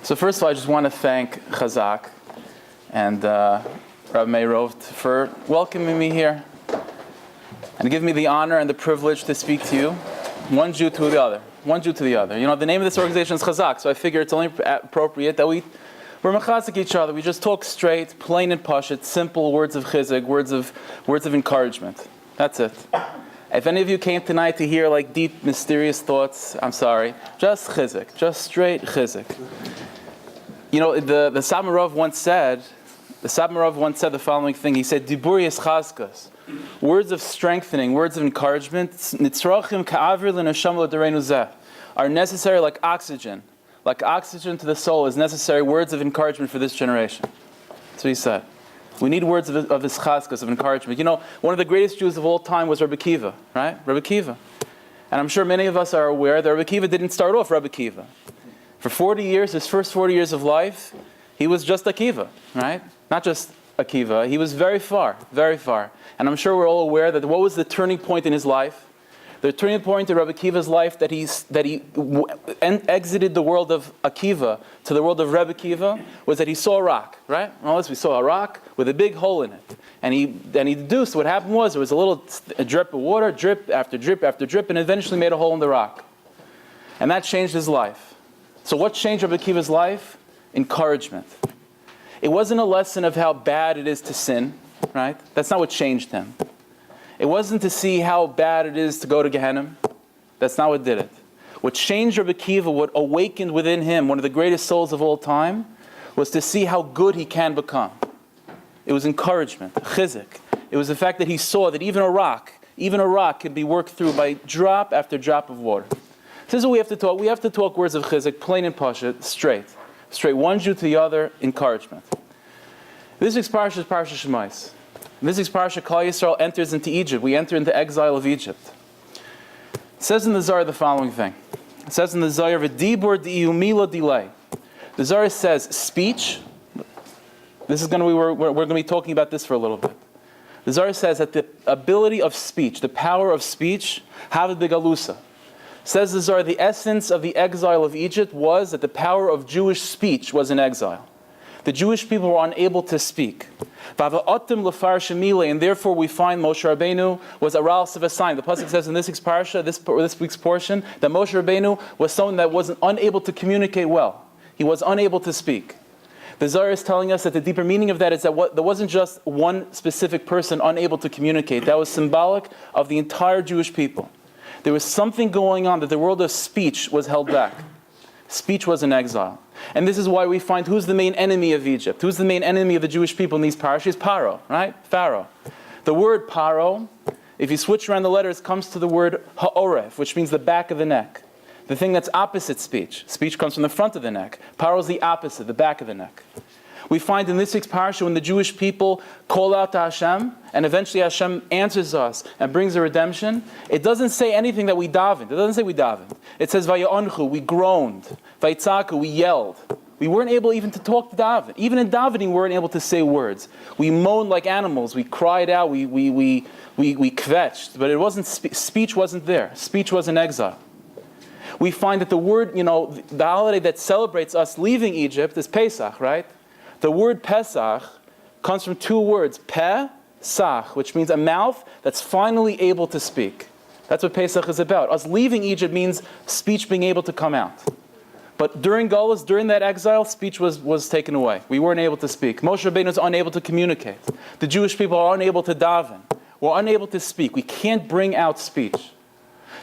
So first of all, I just want to thank Chazaq and Rabbi Meirov for welcoming me here and giving me the honor and the privilege to speak to you, one Jew to the other. One Jew to the other. You know, the name of this organization is Chazaq, so I figure it's only appropriate that we're mechazek each other. We just talk straight, plain and pashut, simple words of chizuk, words of encouragement. That's it. If any of you came tonight to hear like deep, mysterious thoughts, I'm sorry. Just chizuk, just straight chizuk. You know, the Samarov once said the following thing. He said, "Dibur yeschazkas." Words of strengthening, words of encouragement, nitzrachim ka'avir l'neshama l'dareinu zeh, are necessary like oxygen. Like oxygen to the soul is necessary words of encouragement for this generation. That's what he said. We need words of ischazkas, of encouragement. You know, one of the greatest Jews of all time was Rabbi Kiva, right? Rabbi Kiva. And I'm sure many of us are aware that Rabbi Kiva didn't start off Rabbi Kiva. For 40 years, his first 40 years of life, he was just Akiva, right? Not just Akiva. He was very far, very far. And I'm sure we're all aware that what was the turning point in his life? The turning point in Rabbi Akiva's life that he exited the world of Akiva to the world of Rabbi Akiva was that he saw a rock, right? Well, we saw a rock with a big hole in it. And he deduced what happened was there was a drip of water, drip after drip after drip, and eventually made a hole in the rock. And that changed his life. So what changed Rabbi Akiva's life? Encouragement. It wasn't a lesson of how bad it is to sin, right? That's not what changed him. It wasn't to see how bad it is to go to Gehenna. That's not what did it. What changed Rabbi Akiva, what awakened within him, one of the greatest souls of all time, was to see how good he can become. It was encouragement, chizuk. It was the fact that he saw that even a rock can be worked through by drop after drop of water. This is what we have to talk. We have to talk words of chizuk, plain and pashut, straight. One Jew to the other, encouragement. This week's parsha is Parsha Shemais. In this week's parsha, Klal Yisrael enters into Egypt. We enter into exile of Egypt. It says in the Zohar the following thing. It says in the Zohar, "V'dibur di'umila delay." The Zohar says speech. This is going to be we're going to be talking about this for a little bit. The Zohar says that the ability of speech, the power of speech, have begalusa. Says the Zohar, the essence of the exile of Egypt was that the power of Jewish speech was in exile. The Jewish people were unable to speak. And therefore we find Moshe Rabbeinu was aral sevasayim. The pasuk says in this week's parsha, this week's portion, that Moshe Rabbeinu was someone that wasn't unable to communicate well. He was unable to speak. The Zohar is telling us that the deeper meaning of that is that there wasn't just one specific person unable to communicate. That was symbolic of the entire Jewish people. There was something going on that the world of speech was held back. Speech was in exile. And this is why we find who's the main enemy of Egypt. Who's the main enemy of the Jewish people in these parashas? Paro, right? Pharaoh. The word paro, if you switch around the letters, comes to the word ha'oref, which means the back of the neck. The thing that's opposite speech. Speech comes from the front of the neck. Paro is the opposite, the back of the neck. We find in this week's parasha when the Jewish people call out to Hashem, and eventually Hashem answers us and brings a redemption, it doesn't say anything that we davened. It doesn't say we davened. It says vayonchu, we groaned. Vayitzaku, we yelled. We weren't able even to talk to daven. Even in davening, we weren't able to say words. We moaned like animals. We cried out. We kvetched. But it wasn't. Speech wasn't there. Speech was in exile. We find that the word, the holiday that celebrates us leaving Egypt is Pesach, right? The word Pesach comes from two words, Pesach, which means a mouth that's finally able to speak. That's what Pesach is about. Us leaving Egypt means speech being able to come out. But during Golus, during that exile, speech was taken away. We weren't able to speak. Moshe Rabbeinu was unable to communicate. The Jewish people are unable to daven. We're unable to speak. We can't bring out speech.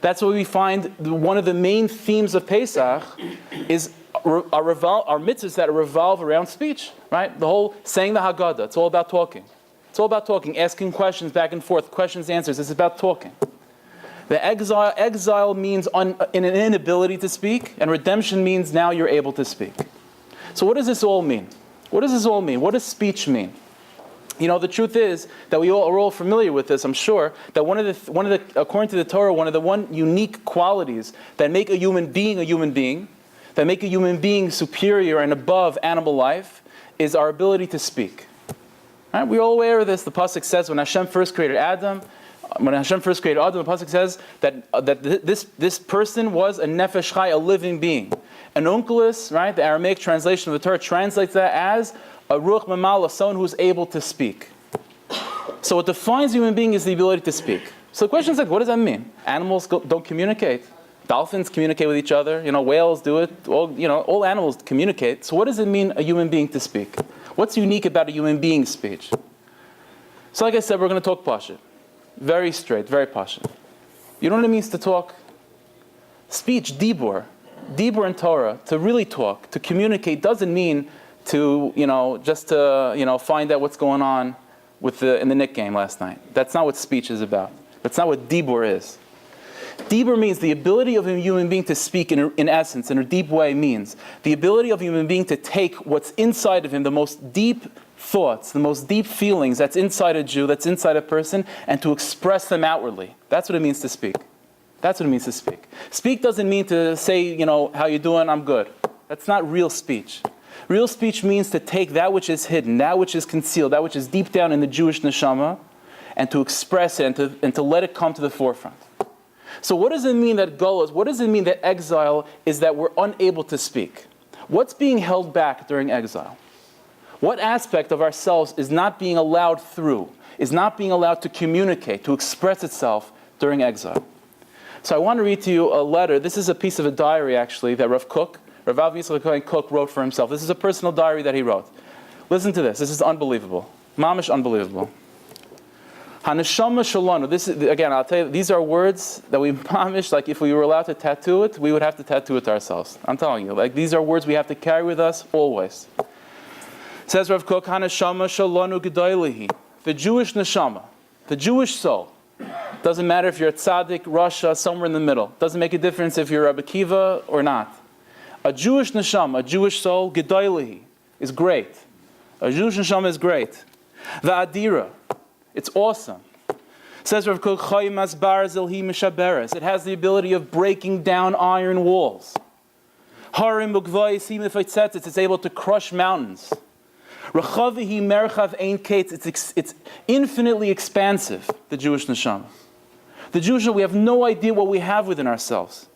That's why we find one of the main themes of Pesach is our mitzvahs that revolve around speech, right? The whole saying the Haggadah, it's all about talking. It's all about talking, asking questions back and forth, questions, answers. It's about talking. The exile means an inability to speak, and redemption means now you're able to speak. So what does this all mean? What does this all mean? What does speech mean? The truth is that we are all familiar with this, I'm sure, that one of the according to the Torah, one of the unique qualities that make a human being, that make a human being superior and above animal life, is our ability to speak. Right? We're all aware of this. The pasuk says when Hashem first created Adam, When Hashem first created Adam, the pasuk says that this person was a nefesh chai, a living being. An onkelos, right? The Aramaic translation of the Torah translates that as a ruach mamala, someone who's able to speak. So what defines a human being is the ability to speak. So the question is like, what does that mean? Animals don't communicate. Dolphins communicate with each other. Whales do it. All animals communicate. So what does it mean a human being to speak? What's unique about a human being's speech? So like I said, we're going to talk Pashut. Very straight, very Pashut. You know what it means to talk? Speech, dibur. Dibur in Torah, to really talk, to communicate, doesn't mean to, just to, find out what's going on in the Knick game last night. That's not what speech is about. That's not what dibur is. Dibur means the ability of a human being to speak in essence, in a deep way, means the ability of a human being to take what's inside of him, the most deep thoughts, the most deep feelings that's inside a Jew, that's inside a person, and to express them outwardly. That's what it means to speak. That's what it means to speak. Speak doesn't mean to say, how you doing, I'm good. That's not real speech. Real speech means to take that which is hidden, that which is concealed, that which is deep down in the Jewish neshama, and to express it and to let it come to the forefront. So what does it mean that golus, what does it mean that exile is that we're unable to speak? What's being held back during exile? What aspect of ourselves is not being allowed through, is not being allowed to communicate, to express itself during exile? So I want to read to you a letter. This is a piece of a diary, actually, that Rabbi Yosef Zakutinsky wrote for himself. This is a personal diary that he wrote. Listen to this. This is unbelievable. Mamish unbelievable. Haneshama shalanu. This is, again, I'll tell you, these are words that we mamish, like if we were allowed to tattoo it, we would have to tattoo it ourselves. I'm telling you, like these are words we have to carry with us always. Says Rav Kook, Haneshama shalanu gedaylihi. The Jewish neshama, the Jewish soul. Doesn't matter if you're a tzaddik, Rasha, somewhere in the middle. Doesn't make a difference if you're Rabbi Kiva or not. A Jewish neshama, a Jewish soul, gedaylihi, is great. A Jewish neshama is great. The adira, it's awesome. Says Rav Kook, Chayim asbarzil hi mishaberes. It has the ability of breaking down iron walls. Harim bugvayis hi mifaytzetzes. It's able to crush mountains. Rechavihi merchav ein kates. It's infinitely expansive, the Jewish neshama. The Jewish neshama, we have no idea what we have within ourselves.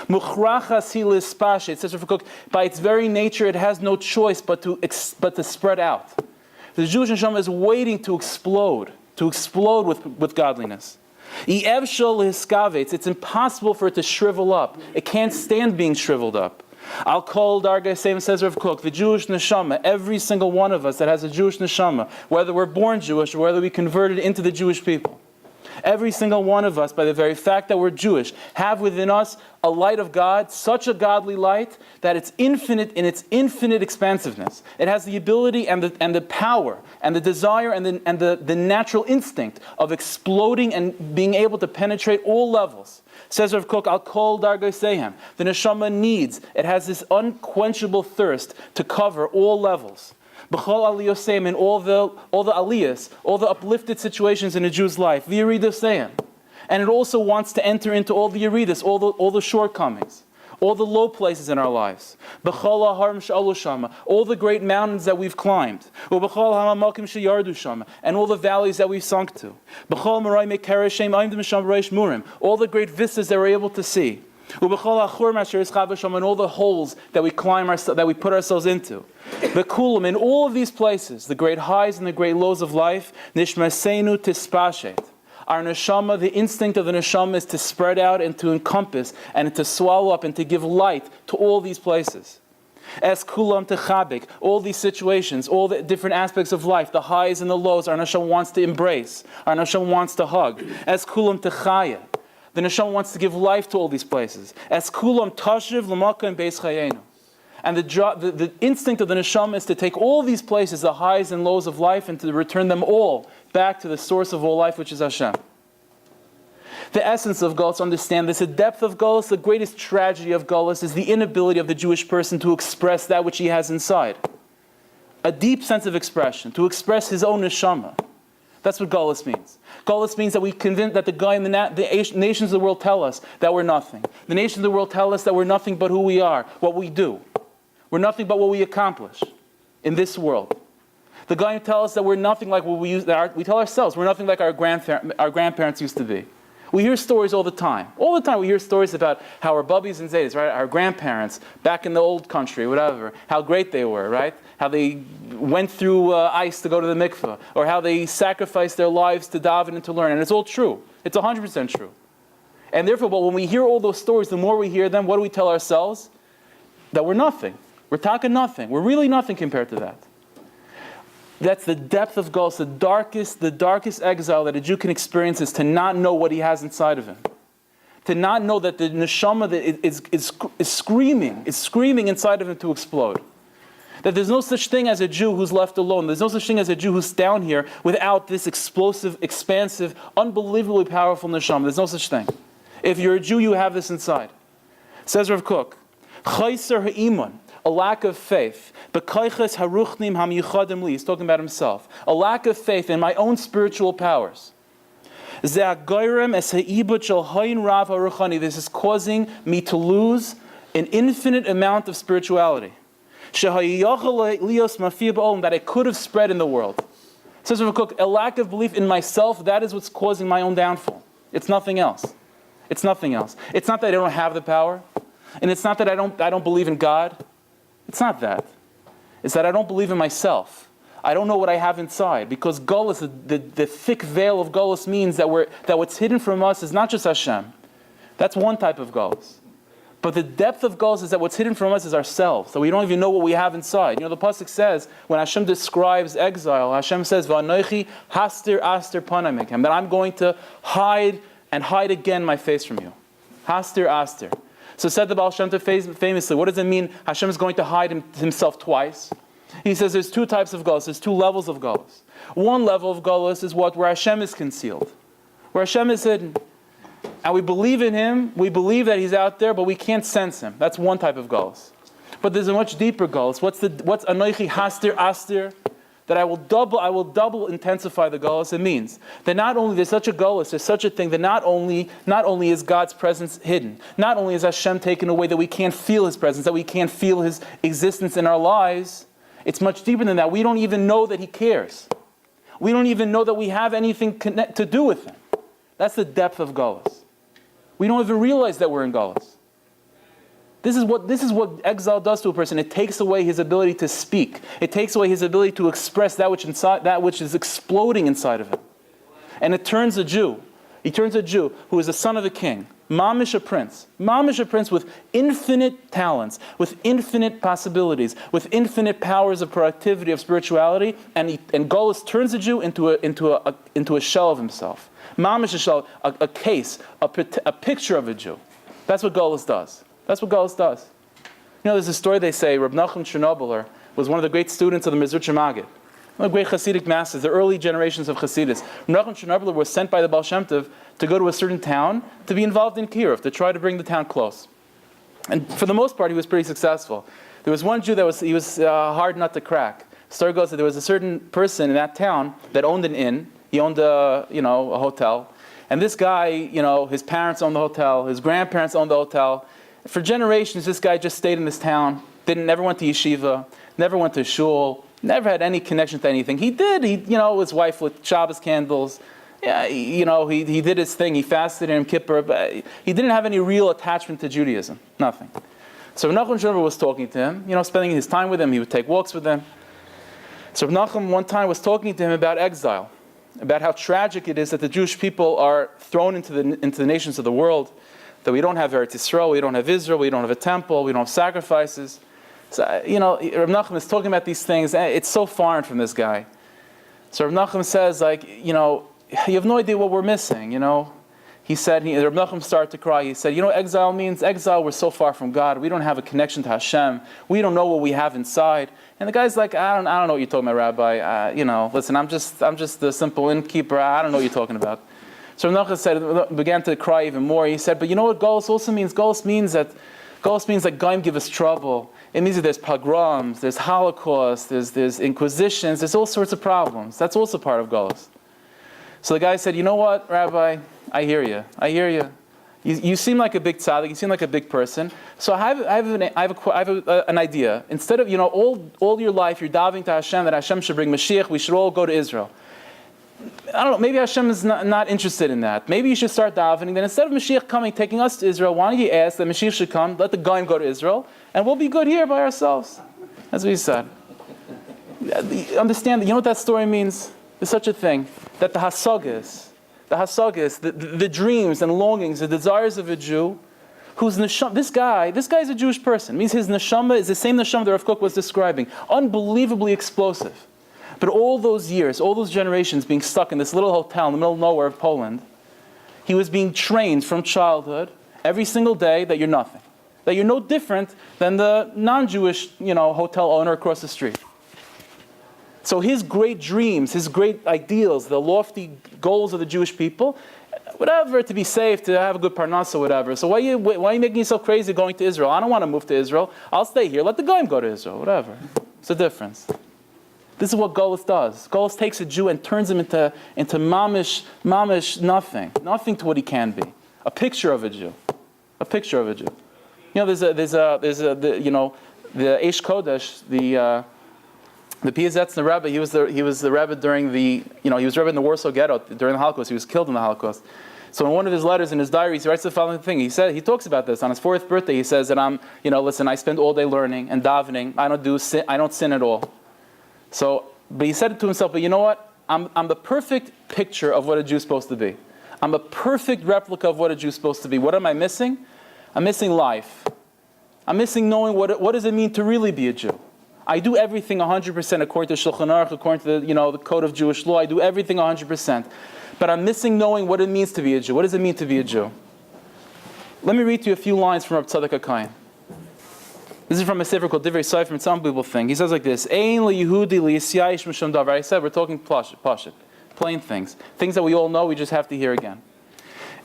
Muchrachas hi lispashe. It says Rav Kook, by its very nature, it has no choice but to spread out. The Jewish neshama is waiting to explode with godliness. It's impossible for it to shrivel up. It can't stand being shriveled up. Al kol darga same, says Rav Kook, the Jewish neshama, every single one of us that has a Jewish neshama, whether we're born Jewish or whether we converted into the Jewish people, every single one of us, by the very fact that we're Jewish, have within us a light of God, such a godly light that it's infinite in its infinite expansiveness. It has the ability and the power and the desire and the natural instinct of exploding and being able to penetrate all levels. Says Rav Kook, Al kol darga sehem. The neshama needs, it has this unquenchable thirst to cover all levels. B'chol aliyosem, in all the aliyahs, all the uplifted situations in a Jew's life. V'yiridosem. And it also wants to enter into all the yiridas, all the shortcomings, all the low places in our lives. B'chol harim she'alu shama, all the great mountains that we've climbed. U'b'chol hamamakim she'yardu shama, and all the valleys that we've sunk to. B'chol marai mekeres shem aimdim sham reish murim, all the great vistas that we're able to see. U'b'chol hachur masher yischava shama, and all the holes that we that we put ourselves into. B'kulam, in all of these places, the great highs and the great lows of life, nishmasenu tispashet. Our neshama, the instinct of the neshama is to spread out and to encompass and to swallow up and to give light to all these places. Es kulam techabik, all these situations, all the different aspects of life, the highs and the lows, our neshama wants to embrace, our neshama wants to hug. Es kulam techaya, the neshama wants to give life to all these places. Es kulam tashiv l'maka and beis chayenu. And the instinct of the neshama is to take all these places, the highs and lows of life, and to return them all back to the source of all life, which is Hashem. The essence of Golus, understand this, the depth of Golus, the greatest tragedy of Golus is the inability of the Jewish person to express that which he has inside. A deep sense of expression, to express his own neshama. That's what Golus means. Golus means that we convince that the guy in the nations of the world tell us that we're nothing. The nations of the world tell us that we're nothing but who we are, what we do. We're nothing but what we accomplish in this world. The Goyim tell us that we're nothing like what we tell ourselves we're nothing like our grandparents used to be. We hear stories all the time. All the time we hear stories about how our bubbies and zaydas, right? Our grandparents back in the old country, whatever, how great they were, right? How they went through ice to go to the mikveh, or how they sacrificed their lives to daven and to learn. And it's all true. It's 100% true. And therefore, but when we hear all those stories, the more we hear them, what do we tell ourselves? That we're nothing. We're talking nothing. We're really nothing compared to that. That's the depth of Golus. The darkest exile that a Jew can experience is to not know what he has inside of him. To not know that the neshama that is screaming inside of him to explode. That there's no such thing as a Jew who's left alone. There's no such thing as a Jew who's down here without this explosive, expansive, unbelievably powerful neshama. There's no such thing. If you're a Jew, you have this inside. Says Rav Kook, Chayser ha'iman, a lack of faith. He's talking about himself. A lack of faith in my own spiritual powers. This is causing me to lose an infinite amount of spirituality. That it could have spread in the world. Says Rav Kook, a lack of belief in myself, that is what's causing my own downfall. It's nothing else. It's nothing else. It's not that I don't have the power. And it's not that I don't believe in God. It's not that. It's that I don't believe in myself. I don't know what I have inside. Because Golus, the thick veil of Golus means that what's hidden from us is not just Hashem. That's one type of Golus. But the depth of Golus is that what's hidden from us is ourselves. So we don't even know what we have inside. The pasuk says, when Hashem describes exile, Hashem says, V'anochi hastir aster panamikem, that I'm going to hide and hide again my face from you. Hastir aster. So said the Baal Shem Tov famously, what does it mean Hashem is going to hide himself twice? He says there's two types of Golus, there's two levels of Golus. One level of Golus is where Hashem is concealed, where Hashem is hidden. And we believe in Him, we believe that He's out there, but we can't sense Him. That's one type of Golus. But there's a much deeper Golus. What's Anoichi Hastir Astir? That I will double intensify the Golus. It means that not only there's such a Golus, there's such a thing that not only is God's presence hidden, not only is Hashem taken away that we can't feel His presence, that we can't feel His existence in our lives, it's much deeper than that. We don't even know that He cares. We don't even know that we have anything to do with Him. That's the depth of Golus. We don't even realize that we're in Golus. This is what exile does to a person. It takes away his ability to speak. It takes away his ability to express that which is exploding inside of him. And it turns a Jew. He turns a Jew who is the son of a king, mamish a prince with infinite talents, with infinite possibilities, with infinite powers of productivity, of spirituality, and Golus turns a Jew into a shell of himself. Mamish a shell, a case, a picture of a Jew. That's what Golus does. That's what Golus does. There's a story they say, Reb Nachum Chernobyler was one of the great students of the Mezritcher Maggid. One of the great Hasidic masters, the early generations of Hasidus. Reb Nachum Chernobyler was sent by the Baal Shem Tov to go to a certain town to be involved in Kiruv, to try to bring the town close. And for the most part, he was pretty successful. There was one Jew that was a hard nut to crack. The story goes that there was a certain person in that town that owned an inn. He owned a hotel. And this guy, his parents owned the hotel, his grandparents owned the hotel. For generations, this guy just stayed in this town, never went to yeshiva, never went to shul, never had any connection to anything. He his wife lit Shabbos candles, he did his thing, he fasted in Yom Kippur, but he didn't have any real attachment to Judaism, nothing. So Nachum Chernobyler was talking to him, spending his time with him, he would take walks with him. So Nachum one time was talking to him about exile, about how tragic it is that the Jewish people are thrown into the nations of the world, that we don't have Eretz Yisrael, we don't have Israel, we don't have a temple, we don't have sacrifices. So, Reb Nachum is talking about these things, it's so foreign from this guy. So Reb Nachum says, you have no idea what we're missing, He said, Reb Nachum started to cry, he said, exile means exile, we're so far from God, we don't have a connection to Hashem, we don't know what we have inside. And the guy's like, I don't know what you're talking about, Rabbi, listen, I'm just the simple innkeeper, I don't know what you're talking about. So Reb Nachum began to cry even more. He said, but you know what Golus also means? Golus means that Goyim give us trouble. It means that there's pogroms, there's Holocaust, there's inquisitions, there's all sorts of problems. That's also part of Golus. So the guy said, you know what, Rabbi, I hear you. You seem like a big tzaddik. You seem like a big person. So I have an idea. Instead of, all your life you're davening to Hashem that Hashem should bring Mashiach, we should all go to Israel. I don't know, maybe Hashem is not interested in that. Maybe you should start davening. Then instead of Mashiach coming, taking us to Israel, why don't you ask that Mashiach should come, let the Goyim go to Israel, and we'll be good here by ourselves. That's what he said. Understand, you know what that story means? There's such a thing, that the hasagas, the dreams and longings, the desires of a Jew, whose neshama, this guy is a Jewish person. It means his neshama is the same neshama that Rav Kook was describing. Unbelievably explosive. But all those years, all those generations being stuck in this little hotel in the middle of nowhere of Poland, he was being trained from childhood, every single day, that you're nothing. That you're no different than the non-Jewish, hotel owner across the street. So his great dreams, his great ideals, the lofty goals of the Jewish people, whatever, to be safe, to have a good parnasa, whatever. So why are you making yourself crazy going to Israel? I don't want to move to Israel. I'll stay here. Let the Goyim go to Israel, whatever. It's a difference. This is what Golus does. Golus takes a Jew and turns him into mamish nothing to what he can be. A picture of a Jew. A picture of a Jew. There's the Eish Kodesh, the Piazetzner Rebbe, he was the Rebbe during he was Rebbe in the Warsaw Ghetto during the Holocaust. He was killed in the Holocaust. So in one of his letters in his diaries, he writes the following thing. He talks about this on his 4th birthday. He says that listen, I spend all day learning and davening. I don't sin at all. But he said it to himself. But you know what? I'm the perfect picture of what a Jew's supposed to be. I'm a perfect replica of what a Jew's supposed to be. What am I missing? I'm missing life. I'm missing knowing what does it mean to really be a Jew. I do everything 100% according to Shulchan Aruch, according to the code of Jewish law. I do everything 100%. But I'm missing knowing what it means to be a Jew. What does it mean to be a Jew? Let me read to you a few lines from Rabbi Tzadok HaKayin. This is from a sefer called Divrei Sefer. It's an unbelievable thing. He says like this: Ein liyehudi liyisyayish mishum davar. I said we're talking pashut, plain things that we all know. We just have to hear again.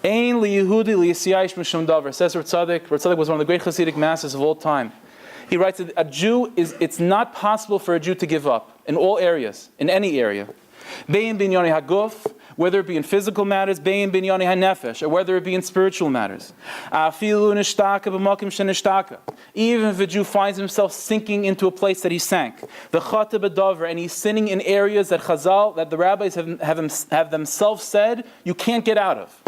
Ein liyehudi liyisyayish mishum davar. Says Rabbi Tzadok. Rabbi Tzadok was one of the great Hasidic masters of all time. He writes that it's not possible for a Jew to give up in all areas, in any area. Bein binyani haguf, whether it be in physical matters, bein binyani hanefesh, or whether it be in spiritual matters. Afilu nishtaka b'makim shenishtaka. Even if a Jew finds himself sinking into a place that he sank, the chata b'davar, and he's sinning in areas that Chazal, that the rabbis have themselves said you can't get out of,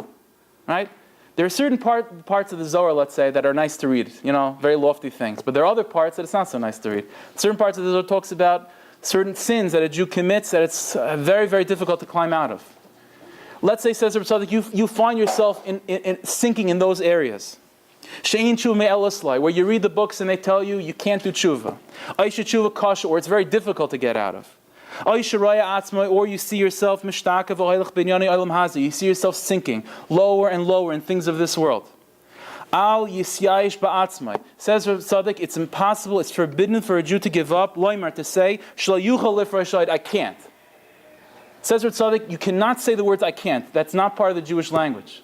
right? There are certain parts of the Zohar, let's say, that are nice to read, very lofty things. But there are other parts that it's not so nice to read. Certain parts of the Zohar talks about certain sins that a Jew commits that it's very, very difficult to climb out of. Let's say, says Rabbi Tzadok, you find yourself in sinking in those areas. She'in tshuva me'eloslai, where you read the books and they tell you can't do tshuva. Aisha tshuva kasha, or it's very difficult to get out of. Or you see yourself you see yourself sinking lower and lower in things of this world. Al yisyayish ba'atzmai. Says Rabbi Tzadok, it's impossible, it's forbidden for a Jew to give up, loymar, to say, shlo yuchal lifrashayid, I can't. Says Rabbi Tzadok, you cannot say the words I can't. That's not part of the Jewish language.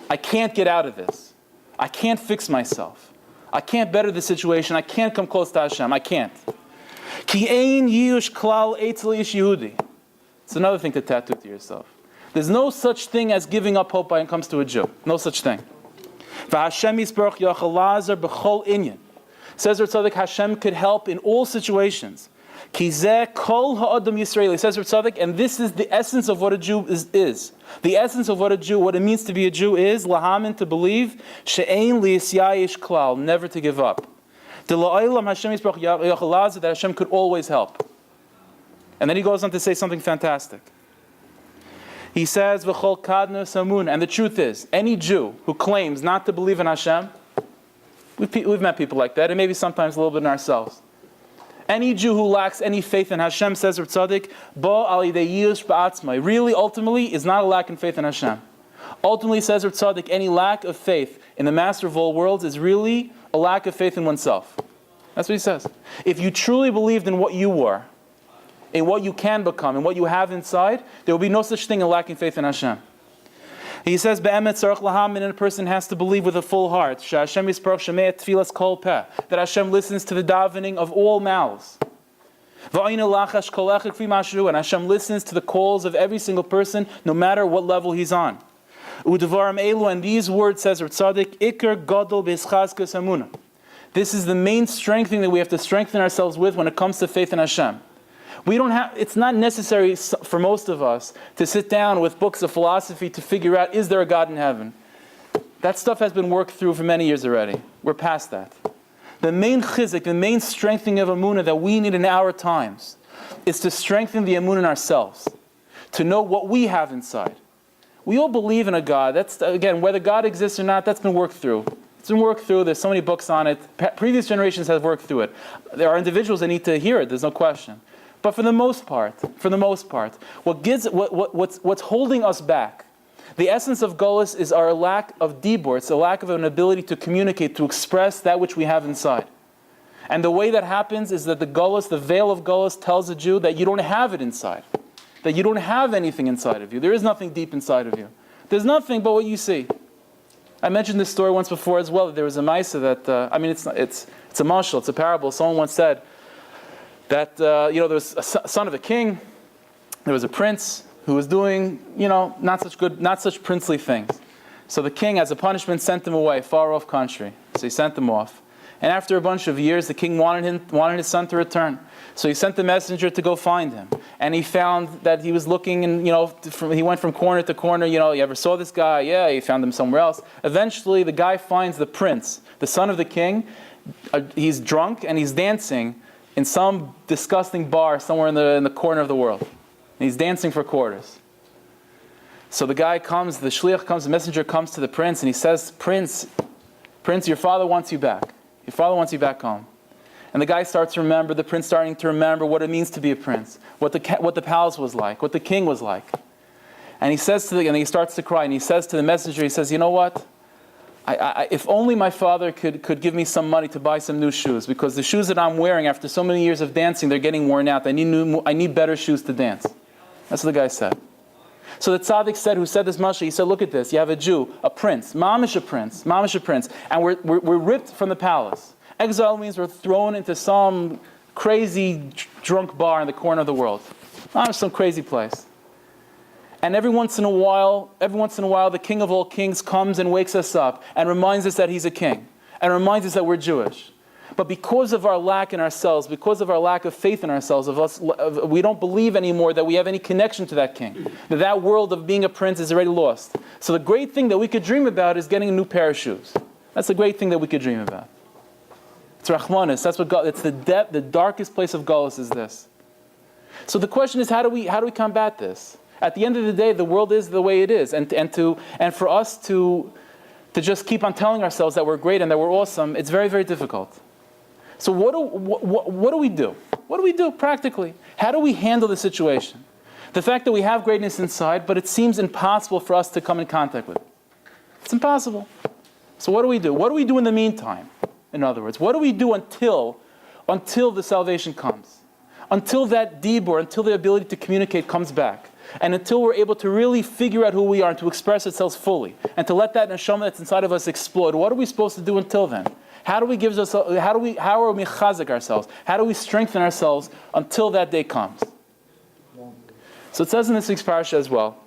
I can't get out of this. I can't fix myself. I can't better the situation. I can't come close to Hashem. I can't. Ki ein yush klal eitzel ish Yehudi. It's another thing to tattoo to yourself. There's no such thing as giving up hope when it comes to a Jew. No such thing. V'Hashem yisbarach yachal lazar b'chol inyan. Says Rav Tzadok, Hashem could help in all situations. Ki zeh kol ha'adam Yisraeli. Says Rav Tzadok, and this is the essence of what a Jew is. The essence of what it means to be a Jew is lahamin, to believe, she'ein liyisyayish klal, never to give up. That Hashem could always help. And then he goes on to say something fantastic. He says, V'chol kadna samun, and the truth is, any Jew who claims not to believe in Hashem, we've met people like that, and maybe sometimes a little bit in ourselves. Any Jew who lacks any faith in Hashem, says Rav Tzadok, bo al yidei yish ba'atzmai, really, ultimately, is not a lack in faith in Hashem. Ultimately, says Rav Tzadok, any lack of faith in the Master of all worlds is really a lack of faith in oneself. That's what he says. If you truly believed in what you were, in what you can become, in what you have inside, there will be no such thing as lacking faith in Hashem. He says, Be'emet tzarech lahamin, and a person has to believe with a full heart, Hashem yisparach shemei tfilas kol peh, that Hashem listens to the davening of all mouths. V'ayna lachash kol echad kfi mashu, and Hashem listens to the calls of every single person, no matter what level he's on. U'devarim elu, and these words, says Tzaddik, Iker Gadol B'Ischazkas Emunah. This is the main strengthening that we have to strengthen ourselves with when it comes to faith in Hashem. It's not necessary for most of us to sit down with books of philosophy to figure out, is there a God in heaven? That stuff has been worked through for many years already. We're past that. The main chizuk, the main strengthening of emunah that we need in our times is to strengthen the emunah in ourselves, to know what we have inside. We all believe in a God. That's, again, whether God exists or not, that's been worked through. It's been worked through. There's so many books on it. Previous generations have worked through it. There are individuals that need to hear it. There's no question. But for the most part, what's holding us back, the essence of Golus is our lack of dibur. It's a lack of an ability to communicate, to express that which we have inside. And the way that happens is that the Golus, the veil of Golus, tells a Jew that you don't have it inside. That you don't have anything inside of you. There is nothing deep inside of you. There's nothing but what you see. I mentioned this story once before as well. That there was a Maisa that, it's a mashal, it's a parable. Someone once said that, there was a son of a king, there was a prince who was doing, not such princely things. So the king, as a punishment, sent him away, far off country. So he sent him off. And after a bunch of years, the king wanted his son to return. So he sent the messenger to go find him. And he found that he was looking, and he went from corner to corner. You ever saw this guy? Yeah, he found him somewhere else. Eventually, the guy finds the prince, the son of the king. He's drunk and he's dancing in some disgusting bar somewhere in the corner of the world. And he's dancing for quarters. So the guy comes, the shliach comes, the messenger comes to the prince, and he says, Prince, your father wants you back. Your father wants you back home. And the guy starts to remember, the prince starting to remember what it means to be a prince, what the palace was like, what the king was like. And he says and he starts to cry, and he says to the messenger, he says, you know what? If only my father could give me some money to buy some new shoes, because the shoes that I'm wearing after so many years of dancing, they're getting worn out. I need better shoes to dance. That's what the guy said. So the tzaddik said, who said this mashal, he said, look at this. You have a Jew, a prince, mamish a prince, and we're ripped from the palace. Exile means we're thrown into some crazy drunk bar in the corner of the world. Some crazy place. And every once in a while, the King of all kings comes and wakes us up and reminds us that he's a king, and reminds us that we're Jewish. But because of our lack in ourselves, because of our lack of faith in ourselves, we don't believe anymore that we have any connection to that king. That world of being a prince is already lost. So the great thing that we could dream about is getting a new pair of shoes. That's the great thing that we could dream about. It's Rachmanis. That's what God. It's the depth, the darkest place of Golus is this. So the question is, how do we combat this? At the end of the day, the world is the way it is, and for us to just keep on telling ourselves that we're great and that we're awesome, it's very, very difficult. So what do we do? What do we do practically? How do we handle the situation? The fact that we have greatness inside, but it seems impossible for us to come in contact with it. It's impossible. So what do we do? What do we do in the meantime? In other words, what do we do until the salvation comes? Until that dibur, until the ability to communicate comes back. And until we're able to really figure out who we are and to express ourselves fully. And to let that neshama that's inside of us explode. What are we supposed to do until then? How are we chazaq ourselves? How do we strengthen ourselves until that day comes? So it says in this week's parasha as well.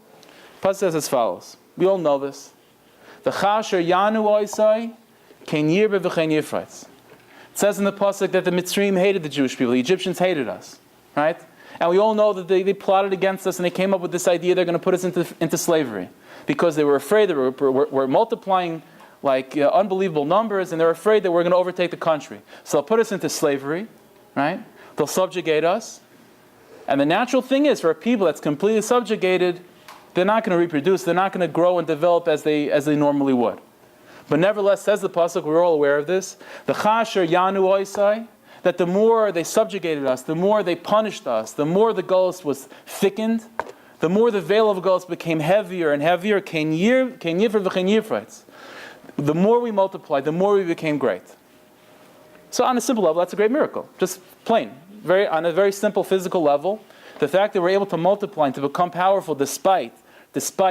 Pasuk says as follows. We all know this. The chasher yanu oisai ken yirbe v'chen yifratz. It says in the pasuk that the Mitzrayim hated the Jewish people. The Egyptians hated us, right? And we all know that they plotted against us, and they came up with this idea they're going to put us into slavery because they were afraid that we're multiplying like unbelievable numbers, and they're afraid that we're going to overtake the country. So they'll put us into slavery, right? They'll subjugate us. And the natural thing is, for a people that's completely subjugated, they're not going to reproduce, they're not going to grow and develop as they normally would. But nevertheless, says the pasuk, we're all aware of this, the chasher yanu oisai, that the more they subjugated us, the more they punished us, the more the Golus was thickened, the more the veil of Golus became heavier and heavier, the more we multiplied, the more we became great. So on a simple level, that's a great miracle. Just plain. On a very simple physical level, the fact that we're able to multiply and to become powerful despite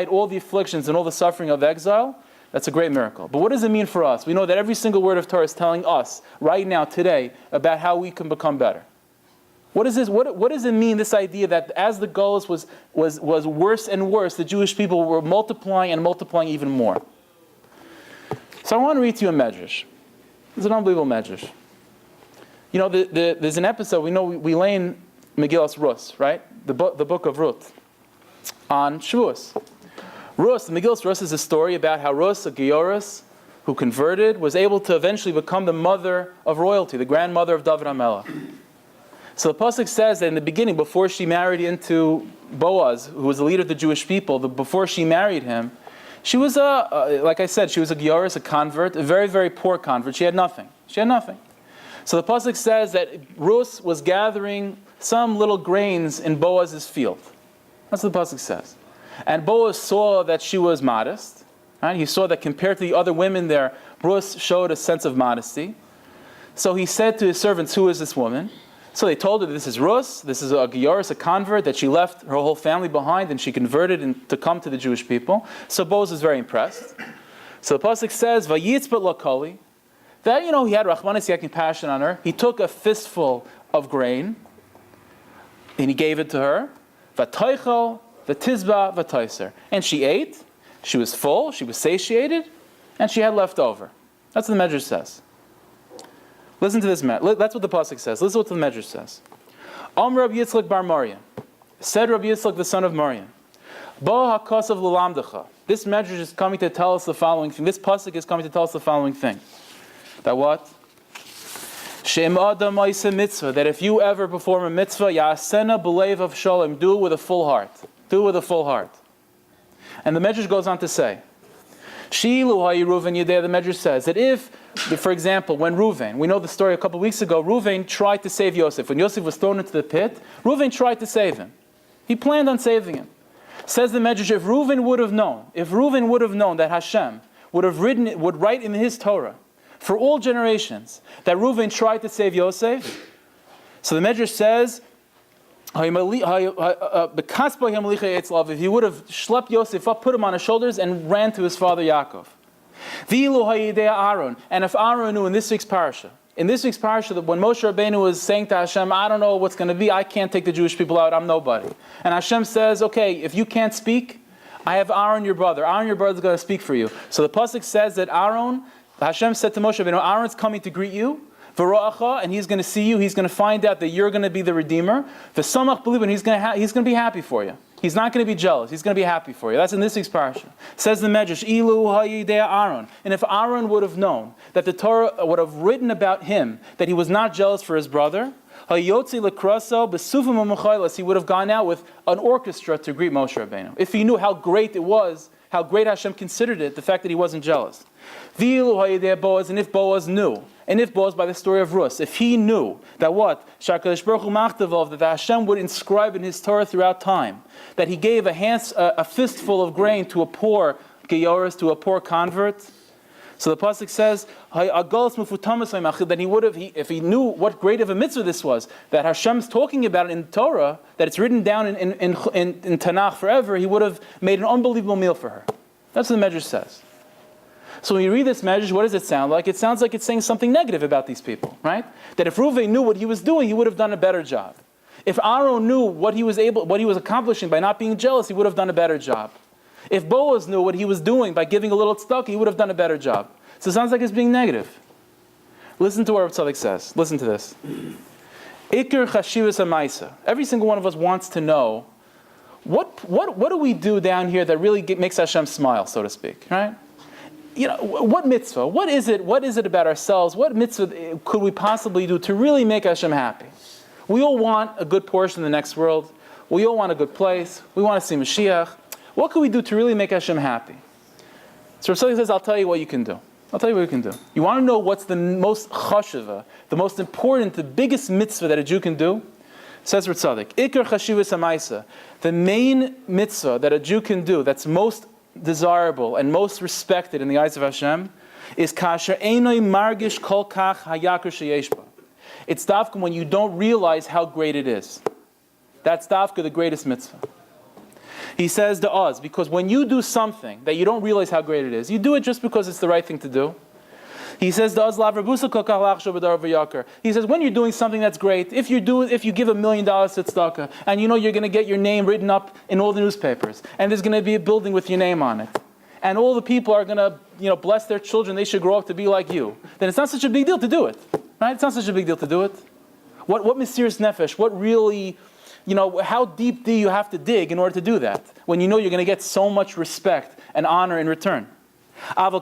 all the afflictions and all the suffering of exile, that's a great miracle. But what does it mean for us? We know that every single word of Torah is telling us, right now, today, about how we can become better. What is this? What does it mean, this idea that as the Golus was worse and worse, the Jewish people were multiplying and multiplying even more? So I want to read to you a medrash. It's an unbelievable medrash. You know, there's an episode, we lay in Megillas Rus, right? The book of Ruth, on Shavuos. Rus, the Megillas Rus is a story about how Rus, a Gioris, who converted, was able to eventually become the mother of royalty, the grandmother of David HaMelech. So the pasuk says that in the beginning, before she married into Boaz, who was the leader of the Jewish people, before she married him, she was like I said, she was a Gioris, a convert, a very, very poor convert. She had nothing. So the pasuk says that Rus was gathering some little grains in Boaz's field. That's what the pasuk says. And Boaz saw that she was modest. Right? He saw that compared to the other women there, Rus showed a sense of modesty. So he said to his servants, "Who is this woman?" So they told her, "This is Rus. This is a Gioris, a convert, that she left her whole family behind and she converted to come to the Jewish people." So Boaz is very impressed. So the pasuk says, "Vayitzbat lakoli," that he had Rachmanis, he had compassion on her. He took a fistful of grain and he gave it to her. V'toichel, v'tizba, v'toiser, and she ate. She was full. She was satiated, and she had left over. That's what the Medrash says. Listen to this. That's what the pasuk says. Listen to what the Medrash says. Rabbi Yitzchak bar Maryam, said Rabbi Yitzchak the son of Maryam, Bo hakasav l'lamdecha. This Medrash is coming to tell us the following thing. This pasuk is coming to tell us the following thing. That what? She'im adam ma'aseh mitzvah. That if you ever perform a mitzvah, ya'asena b'leiv of shalom. Do it with a full heart. Do it with a full heart. And the Medrash goes on to say, Shilu ha'i Reuven yedei. The Medrash says that if, for example, when Reuven, we know the story a couple of weeks ago, Reuven tried to save Yosef. When Yosef was thrown into the pit, Reuven tried to save him. He planned on saving him. Says the Medrash, if Reuven would have known that Hashem would write in his Torah for all generations that Reuven tried to save Yosef. So the Medrash says, if he would have schlepped Yosef up, put him on his shoulders, and ran to his father Yaakov. And if Aaron knew in this week's parasha, that when Moshe Rabbeinu was saying to Hashem, I don't know what's going to be, I can't take the Jewish people out, I'm nobody. And Hashem says, okay, if you can't speak, I have Aaron your brother. Aaron your brother is going to speak for you. So the pasuk says that Hashem said to Moshe Rabbeinu, Aaron's coming to greet you, and he's going to see you. He's going to find out that you're going to be the Redeemer. V'samach believe, and he's going to be happy for you. He's not going to be jealous. He's going to be happy for you. That's in this week's parasha. Says the Medrash, Ilu ha'yidei Aaron. And if Aaron would have known that the Torah would have written about him that he was not jealous for his brother, ha'yotzi lekraso b'sufim ha'mechaylas, he would have gone out with an orchestra to greet Moshe Rabbeinu. If he knew how great it was, how great Hashem considered it, the fact that he wasn't jealous. V'ilu ha'yidei Boaz, and if Boaz knew, and if Boaz, by the story of Rus, if he knew that what? Shakadosh Baruch Hu machtavov, that Hashem would inscribe in his Torah throughout time, that he gave a fistful of grain to a poor Geyoris, to a poor convert. So the pasuk says, that he would have, if he knew what great of a mitzvah this was, that Hashem's talking about it in Torah, that it's written down in Tanakh forever, he would have made an unbelievable meal for her. That's what the Medrash says. So when you read this Medrash, what does it sound like? It sounds like it's saying something negative about these people, right? That if Reuven knew what he was doing, he would have done a better job. If Aaron knew what he was accomplishing by not being jealous, he would have done a better job. If Boaz knew what he was doing by giving a little tzedakah, he would have done a better job. So it sounds like it's being negative. Listen to what Chazaq says. Listen to this. Iker chashivas ha'maisa. Every single one of us wants to know what do we do down here that really makes Hashem smile, so to speak, right? What mitzvah? What is it about ourselves? What mitzvah could we possibly do to really make Hashem happy? We all want a good portion of the next world. We all want a good place. We want to see Mashiach. What can we do to really make Hashem happy? So Rav says, I'll tell you what you can do. You want to know what's the most chashuva, the most important, the biggest mitzvah that a Jew can do? Says Rav Tzaddik, Iker chashivas ha'maisa, the main mitzvah that a Jew can do that's most desirable and most respected in the eyes of Hashem is kasher einoi margish kol kach hayakar sheyesh ba. It's dafka when you don't realize how great it is. That's dafka the greatest mitzvah. He says to us, because when you do something that you don't realize how great it is, you do it just because it's the right thing to do. He says, he says, when you're doing something that's great, if you give $1 million to tzedakah, and you know you're going to get your name written up in all the newspapers, and there's going to be a building with your name on it, and all the people are going to, bless their children, they should grow up to be like you, then it's not such a big deal to do it. Right? It's not such a big deal to do it. What mysterious nefesh, what really, how deep do you have to dig in order to do that, when you know you're going to get so much respect and honor in return? When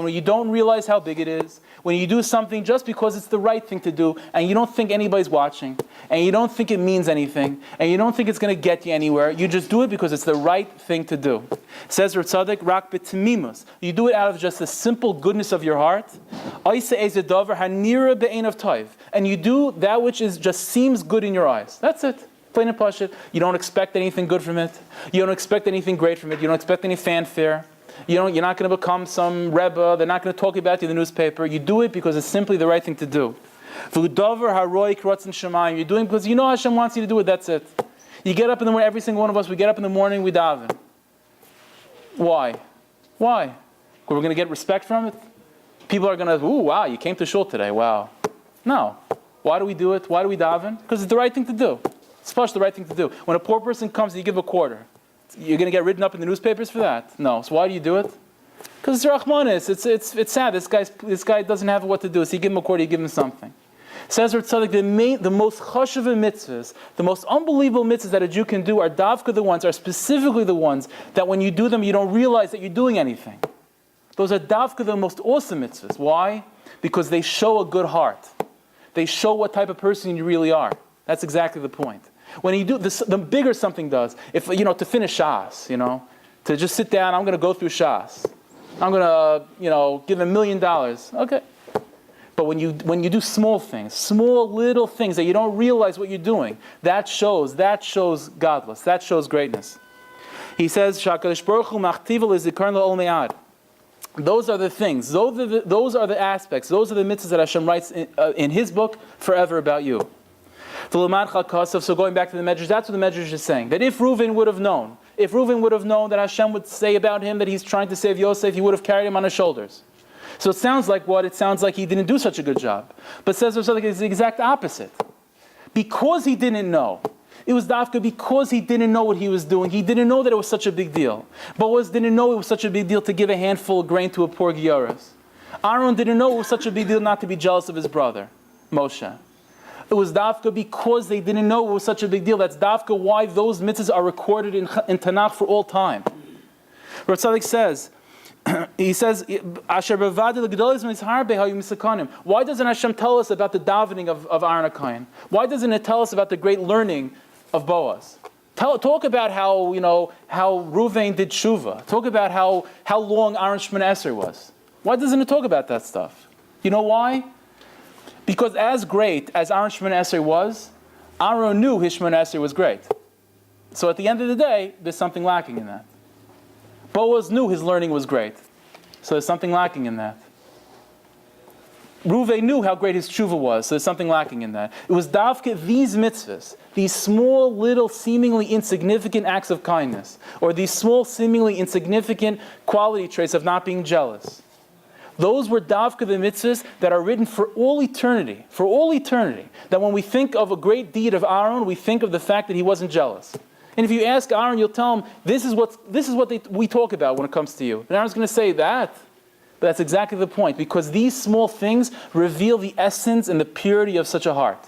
you don't realize how big it is, when you do something just because it's the right thing to do, and you don't think anybody's watching, and you don't think it means anything, and you don't think it's going to get you anywhere, you just do it because it's the right thing to do. Says Chazaq, rak b'tmimus. You do it out of just the simple goodness of your heart. And you do that which just seems good in your eyes. That's it. Plain and pashut. You don't expect anything good from it. You don't expect anything great from it. You don't expect any fanfare. You're not going to become some rebbe. They're not going to talk about you in the newspaper. You do it because it's simply the right thing to do. You're doing it because you know Hashem wants you to do it. That's it. You get up in the morning. Every single one of us, we get up in the morning, we daven. Why? Why? We're going to get respect from it? People are going to, ooh, wow, you came to shul today. Wow. No. Why do we do it? Why do we daven? Because it's the right thing to do. It's the right thing to do. When a poor person comes, you give a quarter. You're going to get written up in the newspapers for that? No. So why do you do it? Because it's Rachmanis. It's sad. This guy doesn't have what to do. So you give him a quarter, you give him something. Says Chazaq, the most chashuv mitzvahs, the most unbelievable mitzvahs that a Jew can do are specifically the ones that when you do them, you don't realize that you're doing anything. Those are davka the most awesome mitzvahs. Why? Because they show a good heart. They show what type of person you really are. That's exactly the point. When you do this, the bigger something does, if to finish Shas, to just sit down, I'm going to go through Shas. I'm going to, give $1 million. Okay. But when you do small things, small little things that you don't realize what you're doing, that shows godless. That shows greatness. He says, "Shakadosh Baruch Hu machtiva lezikaron lo ol me'ad." Those are the things. Those are the aspects. Those are the mitzvahs that Hashem writes in His book forever about you. So going back to the Medrash, that's what the Medrash is saying. That if Reuven would have known that Hashem would say about him that he's trying to save Yosef, he would have carried him on his shoulders. So it sounds like what? It sounds like he didn't do such a good job. But says it's the exact opposite. Because he didn't know. It was dafka because he didn't know what he was doing. He didn't know that it was such a big deal. Boaz didn't know it was such a big deal to give a handful of grain to a poor Gioras. Aaron didn't know it was such a big deal not to be jealous of his brother, Moshe. It was dafka because they didn't know it was such a big deal. That's dafka why those mitzvahs are recorded in Tanakh for all time. Chazaq says, he says, why doesn't Hashem tell us about the davening of Aaron HaKohen? Why doesn't it tell us about the great learning of Boaz? Talk about how Reuven did tshuva. Talk about how long Aaron Shemoneh Esrei was. Why doesn't it talk about that stuff? You know why? Because as great as Aaron Shemoneh Esrei was, Aaron knew his Shemoneh Esrei was great. So at the end of the day, there's something lacking in that. Boaz knew his learning was great. So there's something lacking in that. Reuven knew how great his tshuva was, so there's something lacking in that. It was dafka these mitzvahs, these small, little, seemingly insignificant acts of kindness, or these small, seemingly insignificant quality traits of not being jealous. Those were dafka the mitzvahs that are written for all eternity. That when we think of a great deed of Aaron, we think of the fact that he wasn't jealous. And if you ask Aaron, you'll tell him, this is what we talk about when it comes to you. And Aaron's going to say that. But that's exactly the point. Because these small things reveal the essence and the purity of such a heart.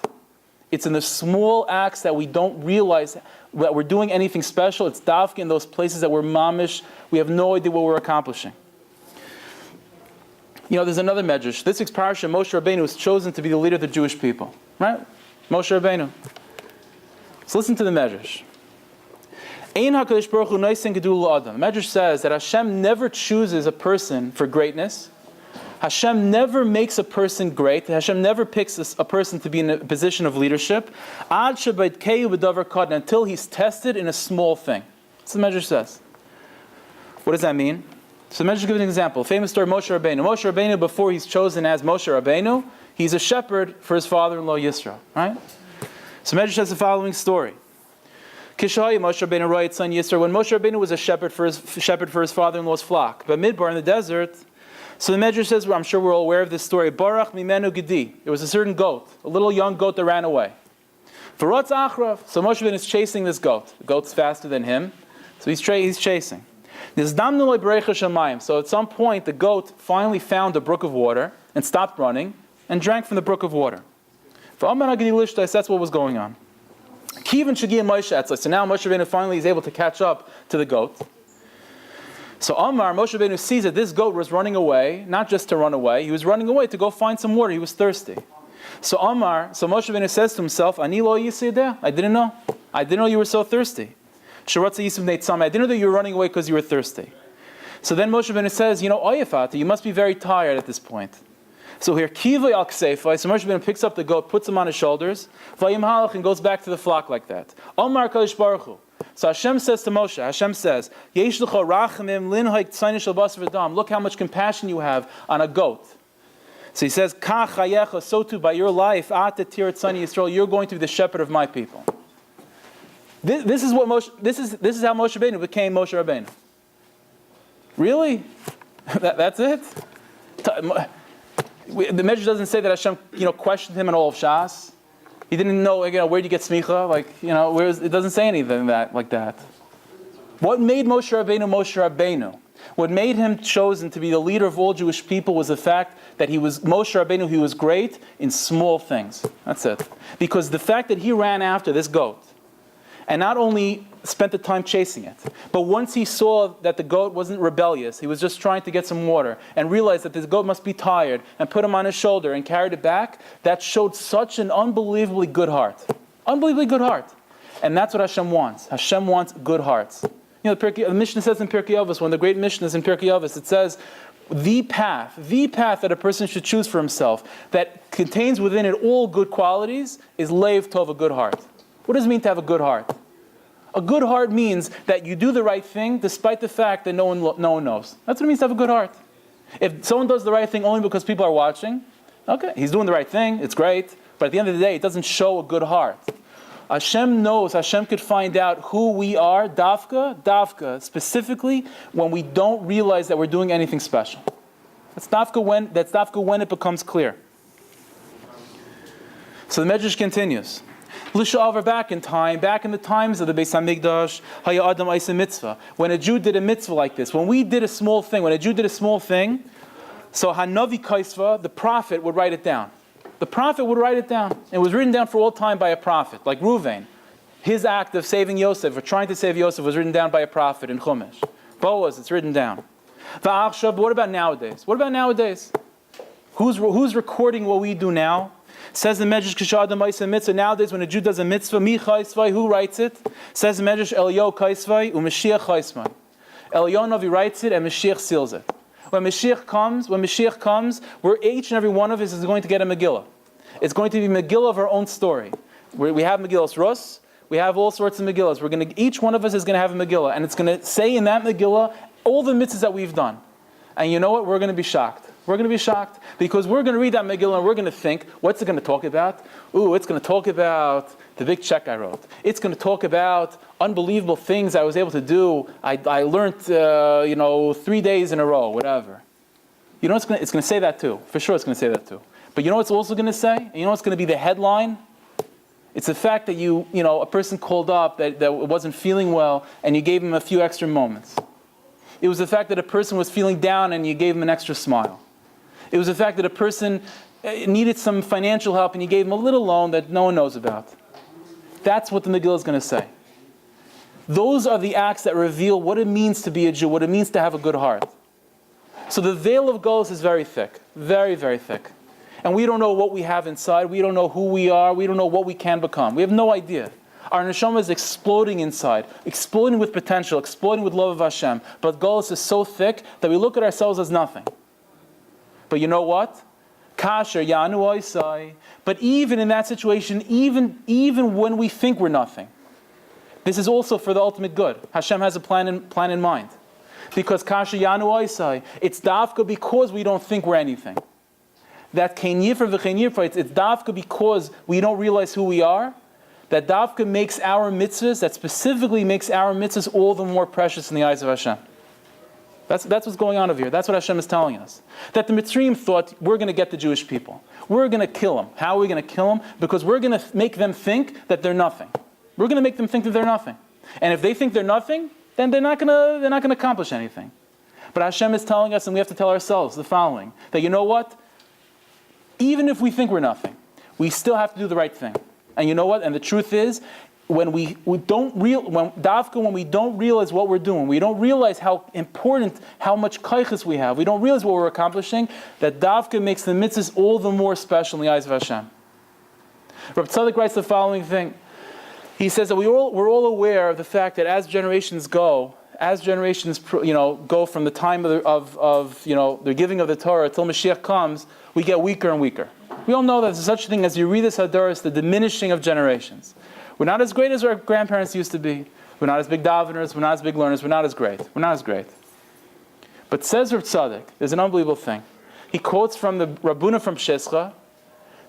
It's in the small acts that we don't realize that we're doing anything special. It's dafka in those places that we're mamish. We have no idea what we're accomplishing. There's another medrash. This week's parasha, Moshe Rabbeinu was chosen to be the leader of the Jewish people. Right? Moshe Rabbeinu. So listen to the medrash. Ein HaKadosh Baruch Hu noisen gedula adam. The medrash says that Hashem never chooses a person for greatness. Hashem never makes a person great. Hashem never picks a person to be in a position of leadership. Ad shebaydkeu b'davar katan, until he's tested in a small thing. That's what the medrash says. What does that mean? So the medrash gives an example. Famous story, Moshe Rabbeinu. Moshe Rabbeinu, before he's chosen as Moshe Rabbeinu, he's a shepherd for his father-in-law Yisro. Right? So the medrash says the following story. Kishayi Moshe Rabbeinu writes son Yisro, when Moshe Rabbeinu was a shepherd for his father-in-law's flock, but Midbar in the desert, So the Medrash says, I'm sure we're all aware of this story. Barach mimenu gedi. There was a certain goat, a little young goat that ran away. V'rotz achrav. So Moshe Rabbeinu is chasing this goat. The goat's faster than him, so he's chasing. So at some point, the goat finally found a brook of water and stopped running and drank from the brook of water. That's what was going on. So now Moshe Rabbeinu finally is able to catch up to the goat. So Moshe Rabbeinu sees that this goat was running away, not just to run away, he was running away to go find some water, he was thirsty. So Moshe Rabbeinu says to himself, Ani lo yisideh, I didn't know you were so thirsty. I didn't know that you were running away because you were thirsty. So then Moshe Rabbeinu says, Oyefata, you must be very tired at this point. So here, Kivay al Ksefai, so Moshe Rabbeinu picks up the goat, puts him on his shoulders, Vayim halach, and goes back to the flock like that. Omar Kadosh Baruch Hu. So Hashem says to Moshe, Hashem says, Yesh l'cha rachamim linhaik tzaynish al basar v'dam. Look how much compassion you have on a goat. So he says, Kach hayecha, so too by your life, at tirat tzayni Yisrael, you're going to be the shepherd of my people. This is how Moshe Rabbeinu became Moshe Rabbeinu. Really? That's it? The Medrash doesn't say that Hashem, questioned him in all of Shas. He didn't know, where do you get smicha? It doesn't say anything like that. What made Moshe Rabbeinu Moshe Rabbeinu? What made him chosen to be the leader of all Jewish people was the fact that he was Moshe Rabbeinu. He was great in small things. That's it. Because the fact that he ran after this goat, and not only spent the time chasing it, but once he saw that the goat wasn't rebellious, he was just trying to get some water, and realized that this goat must be tired, and put him on his shoulder and carried it back, that showed such an unbelievably good heart. Unbelievably good heart. And that's what Hashem wants. Hashem wants good hearts. The Mishnah says in Pirkei Avos, one of the great Mishnahs in Pirkei Avos, it says, the path that a person should choose for himself, that contains within it all good qualities, is leiv tov, a good heart. What does it mean to have a good heart? A good heart means that you do the right thing despite the fact that no one knows. That's what it means to have a good heart. If someone does the right thing only because people are watching, okay, he's doing the right thing, it's great, but at the end of the day, it doesn't show a good heart. Hashem knows, Hashem could find out who we are, dafka, specifically when we don't realize that we're doing anything special. That's dafka when it becomes clear. So the Medrash continues. L'sha'avar, back in the times of the Beis Hamikdash, haya adam aisa mitzvah. When a Jew did a mitzvah like this, when a Jew did a small thing, so Hanavi Kaisva, the prophet would write it down. It was written down for all time by a prophet, like Ruvain. His act of saving Yosef, or trying to save Yosef, was written down by a prophet in Chumash. Boaz, it's written down. Va'achshav, what about nowadays? Who's recording what we do now? Says the Medrash, Kishadam Aisa Mitzvah. Nowadays, when a Jew does a mitzvah, Mi Chaisvai, who writes it? Says the Medrash, Eliyahu Chaisvai, u'Mashiach Chaisvai. Eliyahu Navi writes it, and Mashiach seals it. When Mashiach comes, each and every one of us is going to get a Megillah. It's going to be Megillah of our own story. We have Megillas Rus, we have all sorts of Megillas. Each one of us is going to have a Megillah, and it's going to say in that Megillah all the mitzvahs that we've done. And you know what? We're going to be shocked. Because we're going to read that Megillah and we're going to think, what's it going to talk about? It's going to talk about the big check I wrote. It's going to talk about unbelievable things I was able to do. I learned, 3 days in a row, whatever. It's going to say that too. For sure it's going to say that too. But you know what it's also going to say? And you know what's going to be the headline? It's the fact that a person called up that wasn't feeling well and you gave him a few extra moments. It was the fact that a person was feeling down and you gave him an extra smile. It was the fact that a person needed some financial help and you gave him a little loan that no one knows about. That's what the Megillah is going to say. Those are the acts that reveal what it means to be a Jew, what it means to have a good heart. So the veil of Golus is very thick, very, very thick. And we don't know what we have inside, we don't know who we are, we don't know what we can become. We have no idea. Our neshama is exploding inside, exploding with potential, exploding with love of Hashem. But Golus is so thick that we look at ourselves as nothing. But you know what? Kasher Yanu Oisai. But even in that situation, even when we think we're nothing, this is also for the ultimate good. Hashem has a plan in mind. Because Kasher Yanu Oisai, it's dafka because we don't think we're anything. That Kein Yifra v'Kein Yifra, it's dafka because we don't realize who we are. That dafka makes our mitzvahs, that specifically makes our mitzvahs all the more precious in the eyes of Hashem. That's what's going on over here. That's what Hashem is telling us. That the Mitzrayim thought, we're going to get the Jewish people. We're going to kill them. How are we going to kill them? Because we're going to make them think that they're nothing. We're going to make them think that they're nothing. And if they think they're nothing, then they're not going to accomplish anything. But Hashem is telling us, and we have to tell ourselves the following, that you know what? Even if we think we're nothing, we still have to do the right thing. And you know what? And the truth is, when we don't realize what we're doing, we don't realize how important, how much kaiches we have, we don't realize what we're accomplishing, that davka makes the mitzvahs all the more special in the eyes of Hashem. Rabbi Tzadok writes the following thing. He says that we're all aware of the fact that as generations go from the time of the giving of the Torah till Mashiach comes, we get weaker and weaker. We all know that there's such a thing as Yeridus Hadoros, the diminishing of generations. We're not as great as our grandparents used to be. We're not as big daveners. We're not as big learners. We're not as great. But says Rav Tzadok, there's an unbelievable thing. He quotes from the Rabbuna from Shescha,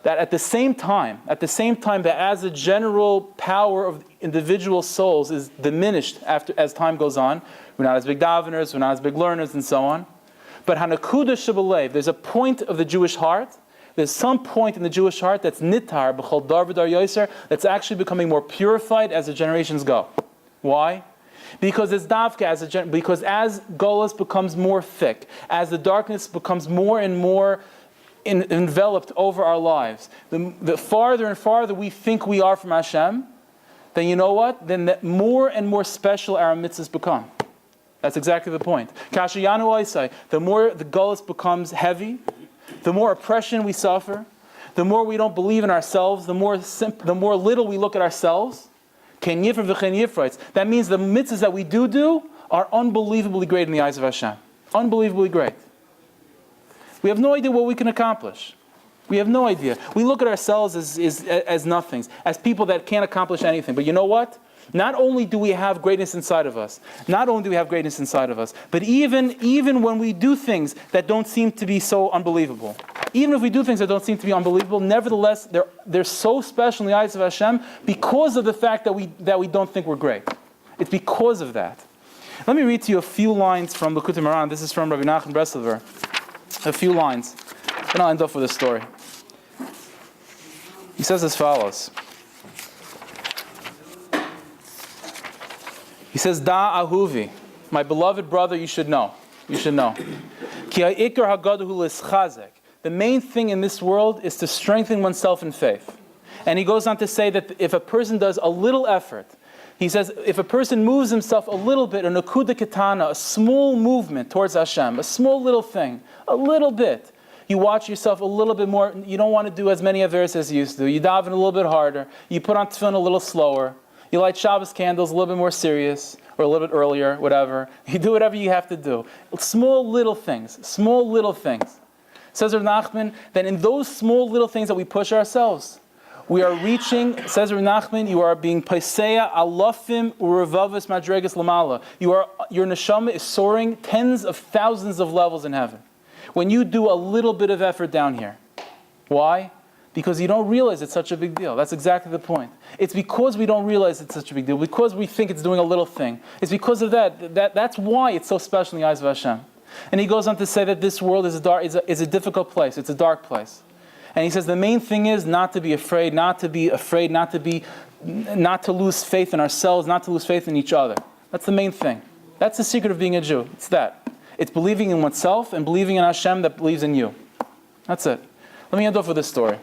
that at the same time that as the general power of individual souls is diminished as time goes on, we're not as big daveners, we're not as big learners, and so on. But Hanakuda Shebelev, there's a point of the Jewish heart. There's some point in the Jewish heart that's nitar, b'chol dar v'dar yoser, that's actually becoming more purified as the generations go. Why? Because it's davka, because as Golas becomes more thick, as the darkness becomes more and more enveloped over our lives, the farther and farther we think we are from Hashem, then you know what? Then the more and more special our mitzvahs become. That's exactly the point. Kashayanu Oisai, the more the Golas becomes heavy, the more oppression we suffer, the more we don't believe in ourselves, the more little we look at ourselves. That means the mitzvahs that we do are unbelievably great in the eyes of Hashem. Unbelievably great. We have no idea what we can accomplish. We have no idea. We look at ourselves as nothings, as people that can't accomplish anything. But you know what? Not only do we have greatness inside of us, but even when we do things that don't seem to be so unbelievable, nevertheless, they're so special in the eyes of Hashem because of the fact that we don't think we're great. It's because of that. Let me read to you a few lines from Likutei Moharan. This is from Rabbi Nachman Breslover. A few lines. And I'll end off with a story. He says as follows. He says, Da ahuvi, my beloved brother, you should know. Ki ha'ikar hagadu hu l'schazek. The main thing in this world is to strengthen oneself in faith. And he goes on to say that if a person does a little effort, he says, if a person moves himself a little bit, a nakuda ketana, a small movement towards Hashem, a small little thing, a little bit, you watch yourself a little bit more, you don't want to do as many averos as you used to do, you daven a little bit harder, you put on tefillin a little slower, you light Shabbos candles a little bit more serious, or a little bit earlier, whatever. You do whatever you have to do. Small little things. Says Rav Nachman, that in those small little things that we push ourselves, we are reaching, says Rav Nachman, you are being paiseya alafim urevavos madregas lamala. Your neshama is soaring tens of thousands of levels in heaven. When you do a little bit of effort down here. Why? Because you don't realize it's such a big deal. That's exactly the point. It's because we don't realize it's such a big deal, because we think it's doing a little thing. It's because of that's why it's so special in the eyes of Hashem. And he goes on to say that this world is a difficult place. It's a dark place. And he says the main thing is not to be afraid, not to lose faith in ourselves, not to lose faith in each other. That's the main thing. That's the secret of being a Jew. It's that. It's believing in oneself and believing in Hashem that believes in you. That's it. Let me end off with this story.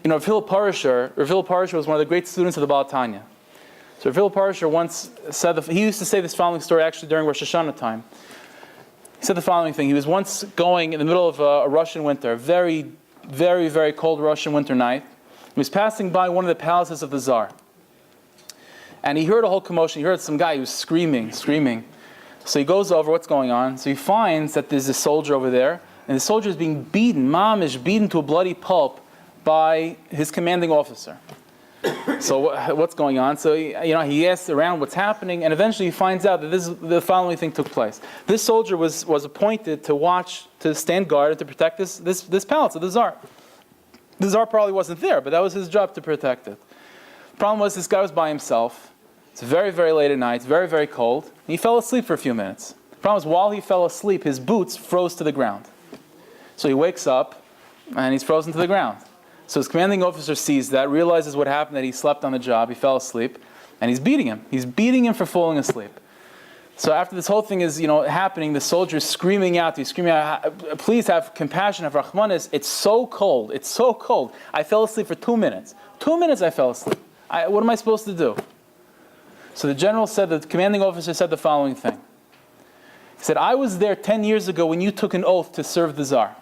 Rav Hillel Parasher was one of the great students of the Baal Tanya. So Rav Hillel Parasher once said, he used to say this following story actually during Rosh Hashanah time. He said the following thing. He was once going in the middle of a Russian winter, a very, very, very cold Russian winter night. He was passing by one of the palaces of the Tsar. And he heard a whole commotion. He heard some guy who was screaming. So he goes over, what's going on? So he finds that there's a soldier over there, and the soldier is being beaten to a bloody pulp by his commanding officer. So what's going on? So he asks around what's happening, and eventually he finds out that the following thing took place. This soldier was appointed to stand guard and to protect this palace of the Tsar. The Tsar probably wasn't there, but that was his job to protect it. The problem was this guy was by himself. It's very, very late at night. It's very, very cold. And he fell asleep for a few minutes. problem is, while he fell asleep, his boots froze to the ground. So he wakes up, and he's frozen to the ground. So his commanding officer sees that, realizes what happened, that he slept on the job, he fell asleep, and he's beating him. He's beating him for falling asleep. So after this whole thing is, happening, the soldier is screaming out, please have compassion, have rachmanis. It's so cold. It's so cold. I fell asleep for 2 minutes. 2 minutes I fell asleep. What am I supposed to do? So the general said, the commanding officer said the following thing. He said, I was there 10 years ago when you took an oath to serve the Tsar.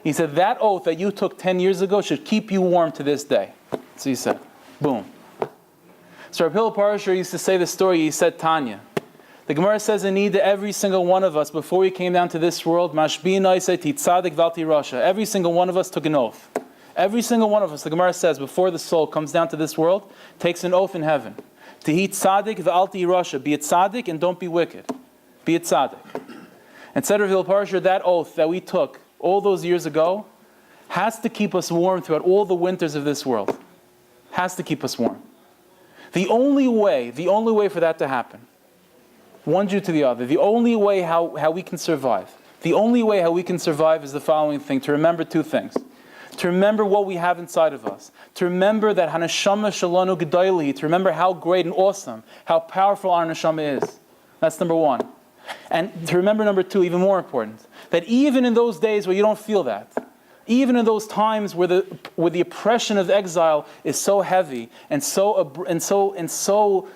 He said, that oath that you took 10 years ago should keep you warm to this day. So he said, boom. So Rabbi Hillel Parasher used to say the story, he said, Tanya. The Gemara says in need to every single one of us, before we came down to this world, every single one of us took an oath. Every single one of us, the Gemara says, before the soul comes down to this world, takes an oath in heaven. Tihi tzadik v'alti rasha. Be a tzaddik and don't be wicked. Be a tzaddik. And said Rabbi Hillel Parasher, that oath that we took all those years ago has to keep us warm throughout all the winters of this world. Has to keep us warm. The only way for that to happen, one Jew to the other, the only way how we can survive, the only way how we can survive is the following thing, to remember two things. To remember what we have inside of us. To remember that Hanashama Shalanu Gedaili, to remember how great and awesome, how powerful our Neshama is. That's number one. And to remember number two, even more important, that even in those days where you don't feel that, even in those times where the oppression of exile is so heavy and so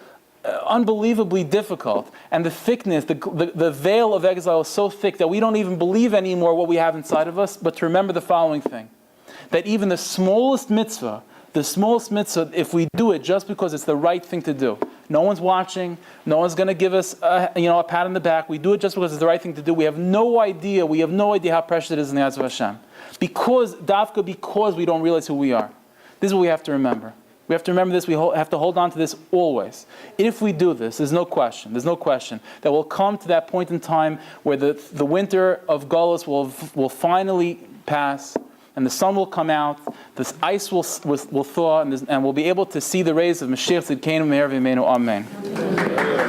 unbelievably difficult, and the thickness, the veil of exile is so thick that we don't even believe anymore what we have inside of us, but to remember the following thing, that even the smallest mitzvah, if we do it just because it's the right thing to do, no one's watching, no one's going to give us a pat on the back, we do it just because it's the right thing to do, we have no idea how precious it is in the eyes of Hashem. Because we don't realize who we are. This is what we have to remember. We have to remember this, we have to hold on to this always. If we do this, there's no question that we'll come to that point in time where the winter of Galus will finally pass, and the sun will come out, this ice will thaw, and we'll be able to see the rays of Mashiach Tzidkeinu Me'er V'Yemeinu. Amen.